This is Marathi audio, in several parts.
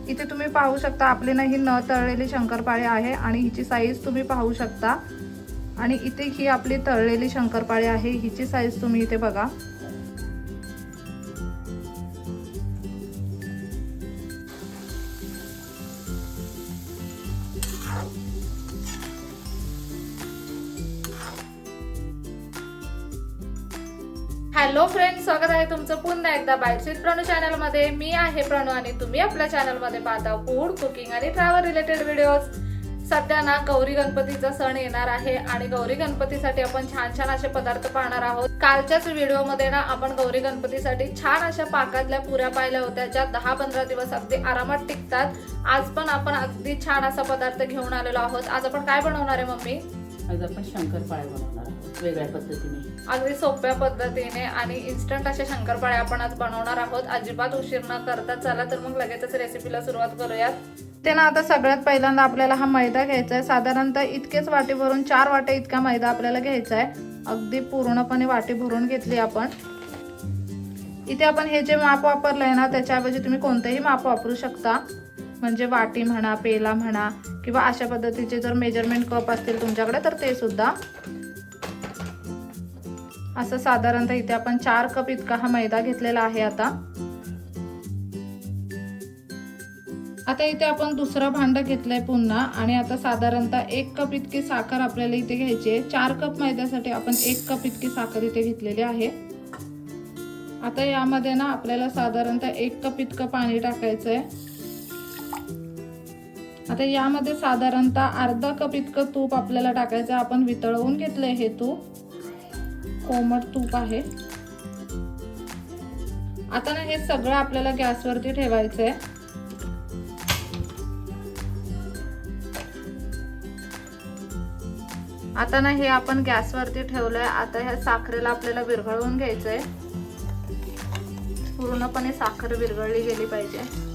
इथे तुम्ही पाहू शकता आपली ना ही न तळलेली शंकरपाळी आहे आणि हिची साईज तुम्ही पाहू शकता। आणि इथे ही आपली तळलेली शंकरपाळी आहे, हिची साईज तुम्ही इथे बघा। हॅलो फ्रेंड्स, स्वागत आहे तुमचं पुन्हा एकदा बाईट्स विथ प्रणू चॅनल मध्ये। मी आहे प्रणू आणि तुम्ही आपल्या चॅनल मध्ये पाहता फूड, कुकिंग आणि ट्रॅव्हल रिलेटेड व्हिडिओज। सध्या ना गौरी गणपतीचा सण येणार आहे आणि गौरी गणपतीसाठी आपण छान छान असे पदार्थ पाहणार आहोत। कालच्याच व्हिडिओ मध्ये ना आपण गौरी गणपतीसाठी छान अशा पाकातल्या पुऱ्या पाहिल्या होत्या, ज्या 10-15 दिवस अगदी आरामात टिकतात। आज पण आपण अगदी छान असा पदार्थ घेऊन आलेलो आहोत। आज आपण काय बनवणार आहे मम्मी? आज आपण शंकरपाळ्या बनवणार आहोत वेगळ्या पद्धतीने, अगदी सोप्या पद्धतीने आणि इन्स्टंट अशा शंकरपाळ्या आपण आज बनवणार आहोत। अजिबात उशीर न करता चला तर मग लगेचच रेसिपीला सुरुवात करूयात। ते ना आता सगळ्यात पहिल्यांदा आपल्याला हा मैदा घ्यायचा आहे। साधारणतः इतकेच वाटी भरून 4 वाटे इतका मैदा आपल्याला घ्यायचा आहे। अगदी पूर्णपणे वाटी भरून घेतली आपण। इथे आपण हे जे माप वापरलंय ना त्याच्याऐवजी तुम्ही कोणतेही माप वापरू शकता, म्हणजे वाटी म्हणा, पेला म्हणा किंवा अशा पद्धतीचे जर मेजरमेंट कप असतील तुमच्याकडे तर ते सुद्धा। असं साधारणतः इथे आपण 4 कप इतका हा मैदा घेतलेला आहे। आता इथे आपण दुसरं भांड घेतलंय पुन्हा आणि आता साधारणतः 1 कप इतकी साखर आपल्याला इथे घ्यायची आहे। 4 कप मैद्यासाठी आपण 1 कप इतकी साखर इथे घेतलेली आहे। आता यामध्ये ना आपल्याला साधारणतः 1 कप इतकं पाणी टाकायचंय। आता यामध्ये साधारणतः अर्धा कप इतकं तूप आपल्याला टाकायचं। आपण वितळवून घेतलंय हे तूप, कोमट तूप आहे। आता ना हे सगळं आपल्याला गॅसवरती ठेवायचंय। आता ना हे आपण गॅसवरती ठेवलंय। आता ह्या साखरेला आपल्याला विरघळवून घ्यायचंय। पूर्णपणे साखर विरघळली गेली पाहिजे।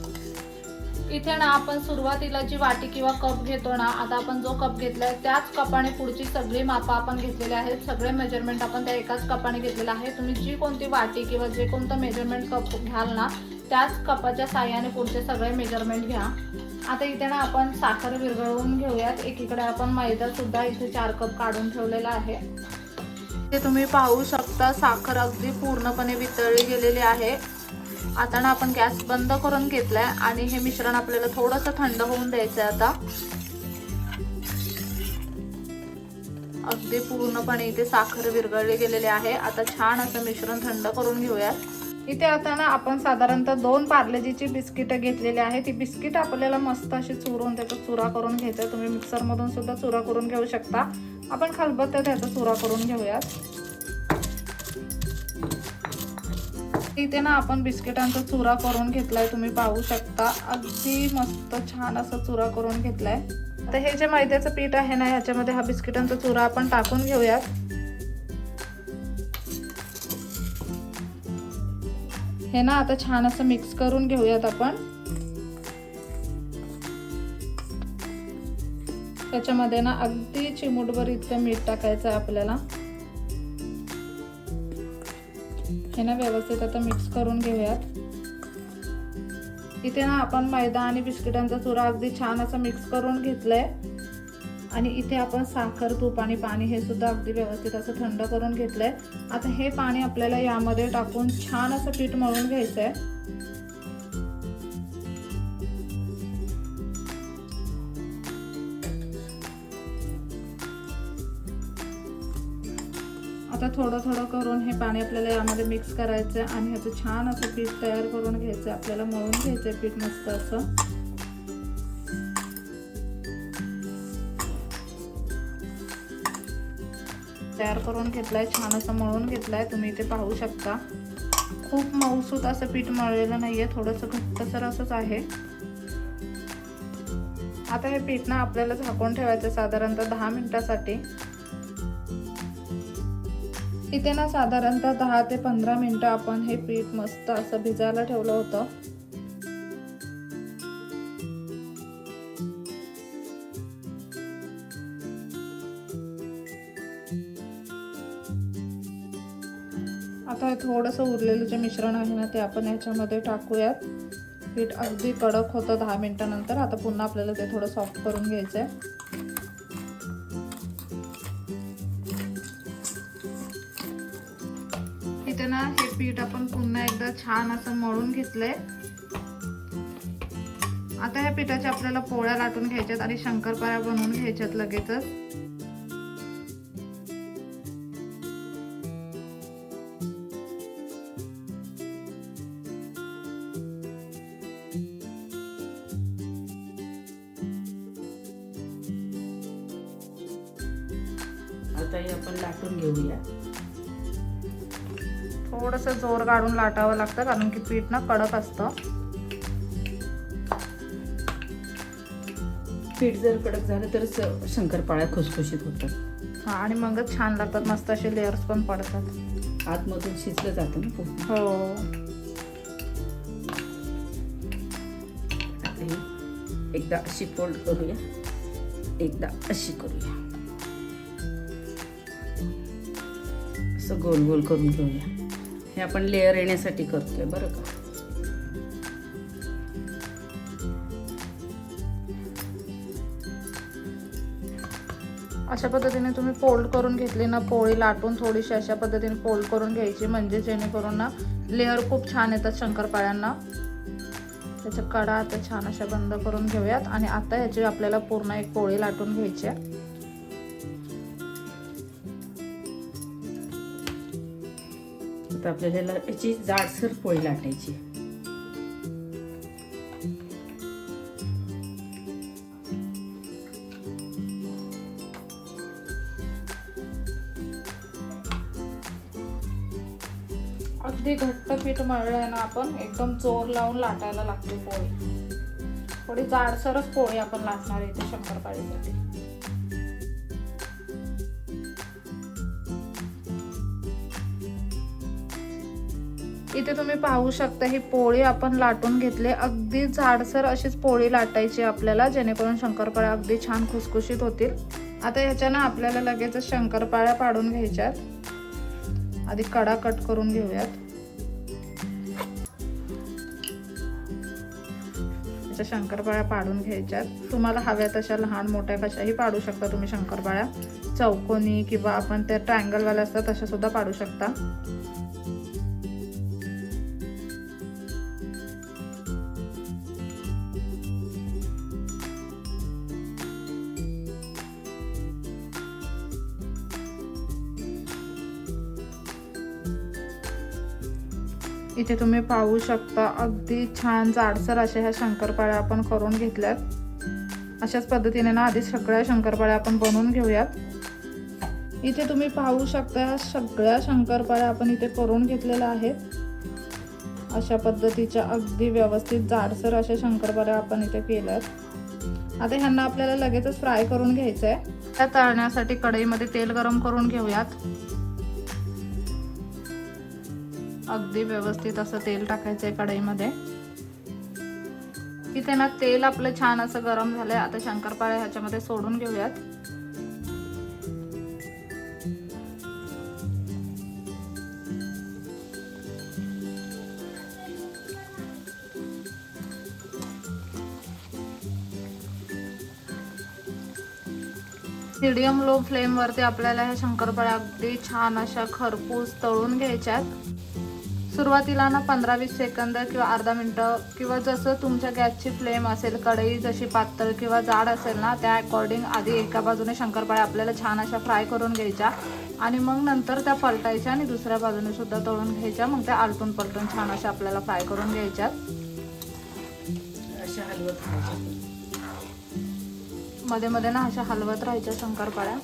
इथे ना आपण सुरुवातीला जी वाटी किंवा कप घेतो ना, आता आपण जो कप घेतलाय त्याच कपाने पुढची सगळी मापं आपण घेतलेली आहेत। सगळे मेजरमेंट आपण त्या एकाच कपाने घेतलेले आहे। तुम्ही जी कोणती वाटी किंवा जे कोणतं मेजरमेंट कप घ्याल ना त्याच कपाच्या साहाय्याने पुढचे सगळे मेजरमेंट घ्या। आता इथे ना आपण साखर विरघळवून घेऊयात। एकीकडे आपण मैदा सुद्धा इथे 4 कप काढून ठेवलेला आहे। ते तुम्ही पाहू शकता साखर अगदी पूर्णपणे वितळली गेलेली आहे। आता ना आपण गॅस बंद करून घेतलाय आणि हे मिश्रण आपल्याला थोडंसं थंड होऊन द्यायचंय। आता अगदी पूर्णपणे इथे साखर विरघळली गेलेली आहे। आता छान असं मिश्रण थंड करून घेऊयात। इथे आता ना आपण साधारणतः 2 पार्लेजीची बिस्किट घेतलेली आहे। ती बिस्किट आपल्याला मस्त अशी चुरून त्याचा चुरा करून घ्यायचा। तुम्ही मिक्सर मधून सुद्धा चुरा करून घेऊ शकता। आपण खलबत्त्यात त्याचा चुरा करून घेऊयात। इथे ना आपण बिस्किटांचा चुरा करून घेतलाय, तुम्ही पाहू शकता। अगदी मस्त छान असा चुरा करून घेतलाय। आता हे जे मैद्याचं पीठ आहे ना ह्याच्यामध्ये हा बिस्किटांचा चुरा आपण टाकून घेऊयात। हे ना आता छान असं मिक्स करून घेऊयात आपण। त्याच्यामध्ये ना अगदी चिमूटभर इतकं मीठ टाकायचं आहे आपल्याला। हे ना व्यवस्थित आता मिक्स करून घेऊयात। इथे ना आपण मैदा आणि बिस्किटांचा चुरा अगदी छान असं मिक्स करून घेतलंय आणि इथे आपण साखर, तूप आणि पाणी हे सुद्धा अगदी व्यवस्थित असं थंड करून घेतलंय। आता हे पाणी आपल्याला यामध्ये टाकून छान असं पीठ मळून घ्यायचंय। आता थोडं थोडं करून हे पाणी आपल्याला यामध्ये मिक्स करायचंय आणि ह्याचं छान असं पीठ तयार करून घ्यायचंय। आपल्याला मळून घ्यायचंय पीठ मस्त असं। तयार करून घेतलाय, छान असं मळून घेतलाय। तुम्ही इथे पाहू शकता खूप मऊसूत असं पीठ मळलेलं नाहीये, थोडंसं घट्टसर असंच आहे। आता हे पीठ ना आपल्याला झाकून ठेवायचं साधारणतः 10 मिनिटासाठी। इथे ना साधारणतः 10 ते 15 मिनिटं आपण हे पीठ मस्त असं भिजायला ठेवलं होतं। आता हे थोडंसं उरलेलं जे मिश्रण आहे ना ते आपण ह्याच्यामध्ये टाकूयात पीठ अगदी कडक होतं 10 मिनिटानंतर. आता पुन्हा आपल्याला ते थोडं सॉफ्ट करून घ्यायचं आहे. इथे ना हे पीठ आपण पुन्हा एकदा छान असं मळून घेतलंय. आता ह्या पिठाच्या आपल्याला पोळ्या लाटून घ्यायच्यात आणि शंकरपाळ्या बनवून घ्यायच्यात लगेचच. आता हे आपण लाटून घेऊया. थोडंसं जोर काढून लाटावं लागतं कारण की पीठ ना कडक असतं. पीठ जर कडक झालं तर शंकरपाळ्या खुसखुशीत होतात. हा, आणि मगच छान लागतात. मस्त असे लेयर्स पण पडतात. आतमधून शिजलं जातं ना पूर्ण. हो. आता ही एकदा अशी फोल्ड करूया, एकदा अशी करूया. असं गोल गोल करून घेऊया. हे आपण लेअर येण्यासाठी करतोय बरं का. अशा पद्धतीने तुम्ही फोल्ड करून घेतली ना पोळी लाटून थोडीशी अशा पद्धतीने फोल्ड करून घ्यायची, म्हणजे जेणेकरून ना लेअर खूप छान येतात शंकरपाळ्यांना. त्याच्या कडा आता छान अशा बंद करून घेऊयात. आणि आता याची आपल्याला पूर्ण एक पोळी लाटून घ्यायची आहे. आता आपल्याला याची जाडसर पोळी लाटायची. अगदी घट्ट पीठ मळलंय ना आपण, एकदम जोर लावून लाटायला लागते पोळी. थोडी जाडसरच पोळी आपण लाटणार आहे इथे शंकरपाळीसाठी. इथे तुम्ही पाहू शकता ही पोळी आपण लाटून घेतली. अगदी जाडसर अशीच पोळी लाटायची आपल्याला, जेणेकरून शंकरपाळ्या अगदी छान खुसखुशीत होतील. आता ह्याच्यानं आपल्याला लगेच शंकरपाळ्या पाडून घ्यायच्यात. आधी कडा कट करून घेऊयात. याच्या शंकरपाळ्या पाडून घ्यायच्यात. तुम्हाला हव्या तशा लहान मोठ्या कशाही पाडू शकता तुम्ही शंकरपाळ्या. चौकोनी किंवा आपण त्या ट्रायंगलवाल्या असतात तशा सुद्धा पाडू शकता. इथे तुम्ही पाहू शकता अगदी छान जाडसर अशा ह्या शंकरपाळ्या आपण करून घेतल्यात. अशाच पद्धतीने ना आधी सगळ्या शंकरपाळ्या आपण बनवून घेऊयात. इथे तुम्ही पाहू शकता ह्या सगळ्या शंकरपाळ्या आपण इथे करून घेतलेल्या आहेत. अशा पद्धतीच्या अगदी व्यवस्थित जाडसर अशा शंकरपाळ्या आपण इथे केल्यात. आता ह्यांना आपल्याला लगेचच फ्राय करून घ्यायचं आहे. त्या तळण्यासाठी कढईमध्ये तेल गरम करून घेऊयात. अगदी व्यवस्थित असं तेल टाकायचंय कढईमध्ये. इथे ना तेल आपलं छान असं गरम झालंय. आता शंकरपाळ्या ह्याच्यामध्ये सोडून घेऊयात. मीडियम लो फ्लेम वरती आपल्याला ह्या शंकरपाळ्या अगदी छान अशा खरपूस तळून घ्यायच्यात. सुरुवातीला ना 15-20 सेकंद किंवा अर्धा मिनिटं किंवा जसं तुमच्या गॅसची फ्लेम असेल, कढई जशी पातळ किंवा जाड असेल ना त्या अकॉर्डिंग आधी एका बाजूने शंकरपाळ्या आपल्याला छान अशा फ्राय करून घ्यायच्या आणि मग नंतर त्या पलटायच्या आणि दुसऱ्या बाजूने सुद्धा तळून घ्यायच्या. मग त्या आलटून पलटून छान अशा आपल्याला फ्राय करून घ्यायच्या. अशा हलवत राहायच्या. मध्ये मध्ये ना अशा हलवत राहायच्या शंकरपाळ्या.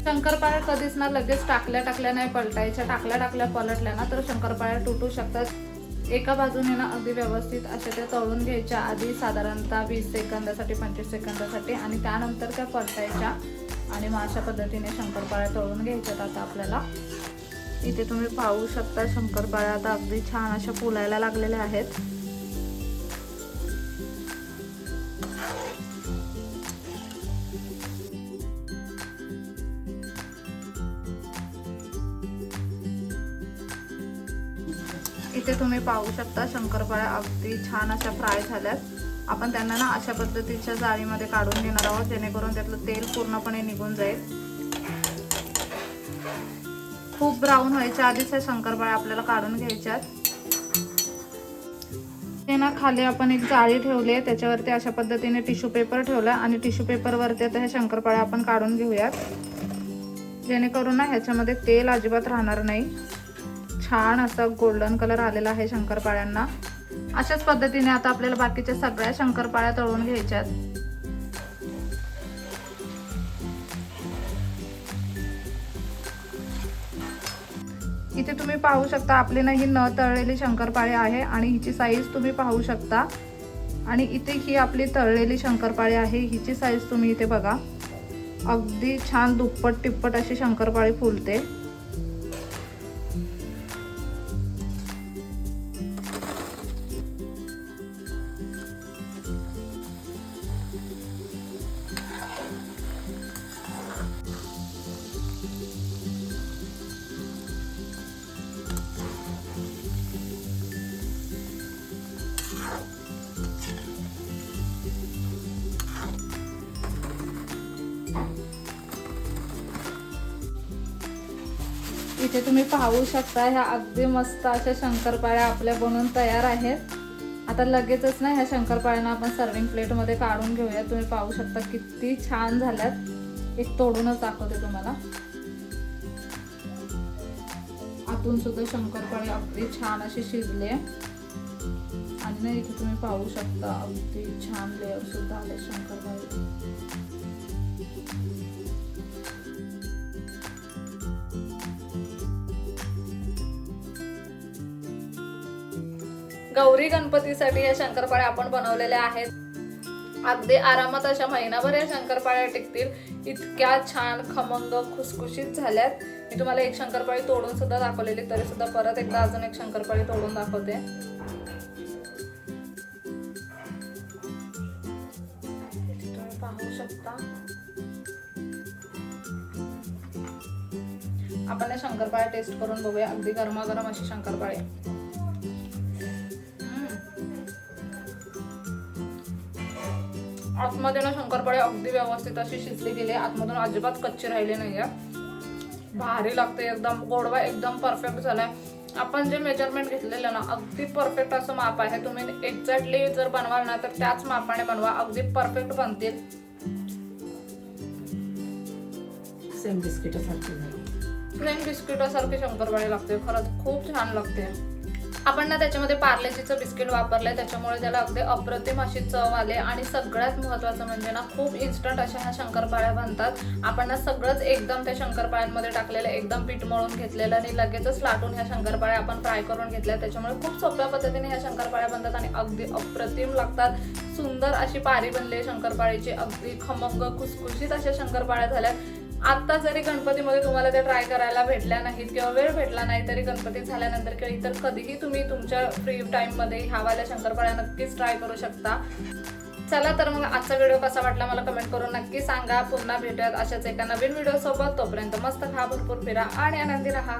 शंकरपाळ्या कधीच ना लगेच टाकल्या नाही पलटायच्या. टाकल्या पलटल्या ना तर शंकरपाळ्या तुटू शकतात. एका बाजूने ना अगदी व्यवस्थित अशा त्या तळून घ्यायच्या आधी साधारणतः 20 सेकंदासाठी 25 सेकंदासाठी आणि त्यानंतर त्या पलटायच्या आणि मग अशा पद्धतीने शंकरपाळ्या तळून घ्यायच्यात. आता आपल्याला इथे तुम्ही पाहू शकता शंकरपाळ्या आता अगदी छान अशा फुलायला लागलेल्या आहेत. इथे तुम्ही पाहू शकता शंकरपाळ्या अगदी छान अशा फ्राय झाल्यात. आपण त्यांना ना अशा पद्धतीच्या जाळीमध्ये काढून घेणार आहोत, जेणेकरून त्यातलं तेल पूर्णपणे निघून जाईल. खूप ब्राऊन व्हायच्या आधीच ह्या शंकरपाळ्या आपल्याला काढून घ्यायच्यात. ते ना खाली आपण एक जाळी ठेवली आहे, त्याच्यावरती अशा पद्धतीने टिश्यू पेपर ठेवला आणि टिश्यू पेपरवरती आता ह्या शंकरपाळ्या आपण काढून घेऊयात, जेणेकरून ना ह्याच्यामध्ये तेल अजिबात राहणार नाही. छान असा गोल्डन कलर आलेला आहे शंकरपाळ्यांना. अशाच पद्धतीने आता आपल्याला बाकीच्या सगळ्या शंकरपाळ्या तळून घ्यायच्यात. इथे तुम्ही पाहू शकता आपली ना ही न तळलेली शंकरपाळी आहे आणि हिची साईज तुम्ही पाहू शकता. आणि इथे ही आपली तळलेली शंकरपाळी आहे, हिची साईज तुम्ही इथे बघा. अगदी छान दुप्पट टिप्पट अशी शंकरपाळी फुलते. इथे तुम्ही पाहू शकता ह्या अगदी मस्त अशा शंकरपाळ्या आपल्या बनवून तयार आहेत. आता लगेचच ना ह्या शंकरपाळ्यांना आपण सर्विंग प्लेटमध्ये काढून घेऊया. तुम्ही पाहू शकता किती छान झाल्यात. एक तोडूनच दाखवते तुम्हाला. आतून सुद्धा शंकरपाळी अगदी छान अशी शिजले आणि ना इथे तुम्ही पाहू शकता अगदी छान लेअर सुद्धा आले शंकरपाळी. गौरी गणपतीसाठी या शंकरपाळ्या आपण बनवलेल्या आहेत. अगदी आरामात अशा महिनाभर या शंकरपाळ्या टिकतील. इतक्या छान खमंग खुसखुशीत झाल्यात. मी तुम्हाला एक शंकरपाळी तोडून सुद्धा दाखवलेली, तरी सुद्धा परत एकदा अजून एक शंकरपाळी तोडून दाखवते. तुम्ही पाहू शकता आपण या शंकरपाळ्या टेस्ट करून बघूया. अगदी गरमागरम अशी शंकरपाळी. आतमध्ये ना शंकरपाळी अगदी व्यवस्थित अशी शिजली गेली. आतमधून अजिबात कच्ची राहिली नाहीये. भारी लागते एकदम. गोडवा एकदम परफेक्ट झालाय. आपण जे मेजरमेंट घेतलेलं ना अगदी परफेक्ट असं माप आहे. तुम्ही एक्झॅक्टली जर बनवाल ना तर त्याच मापाने बनवा, अगदी परफेक्ट बनतील. सेम बिस्किटासारखी शंकरपाळी लागते. खरंच खूप छान लागते. आपण ना त्याच्यामध्ये पार्लेजीचं बिस्किट वापरलंय, त्याच्यामुळे त्याला अगदी अप्रतिम अशी चव आले. आणि सगळ्यात महत्त्वाचं म्हणजे ना खूप इन्स्टंट अशा ह्या शंकरपाळ्या बनतात. आपण ना सगळंच एकदम त्या शंकरपाळ्यांमध्ये टाकलेलं, एकदम पीठ मळून घेतलेलं आणि लगेचच लाटून ह्या शंकरपाळ्या आपण फ्राय करून घेतल्या. त्याच्यामुळे खूप सोप्या पद्धतीने ह्या शंकरपाळ्या बनतात आणि अगदी अप्रतिम लागतात. सुंदर अशी पारी बनली शंकरपाळीची. अगदी खमंग खुसखुशीत अशा शंकरपाळ्या झाल्या. आता जरी गणपतीमध्ये तुम्हाला ते ट्राय करायला भेटल्या नाहीत किंवा वेळ भेटला नाही, तरी गणपती झाल्यानंतर किंवा इतर कधीही तुम्ही तुमच्या फ्री टाइममध्ये ह्यावाल्या शंकरपाळ्या नक्कीच ट्राय करू शकता. चला तर मग आजचा व्हिडिओ कसा वाटला मला कमेंट करून नक्की सांगा. पुन्हा भेटूयात अशाच एका नवीन व्हिडिओ सोबत. तोपर्यंत मस्त खा, भरपूर फिरा आणि आनंदी राहा.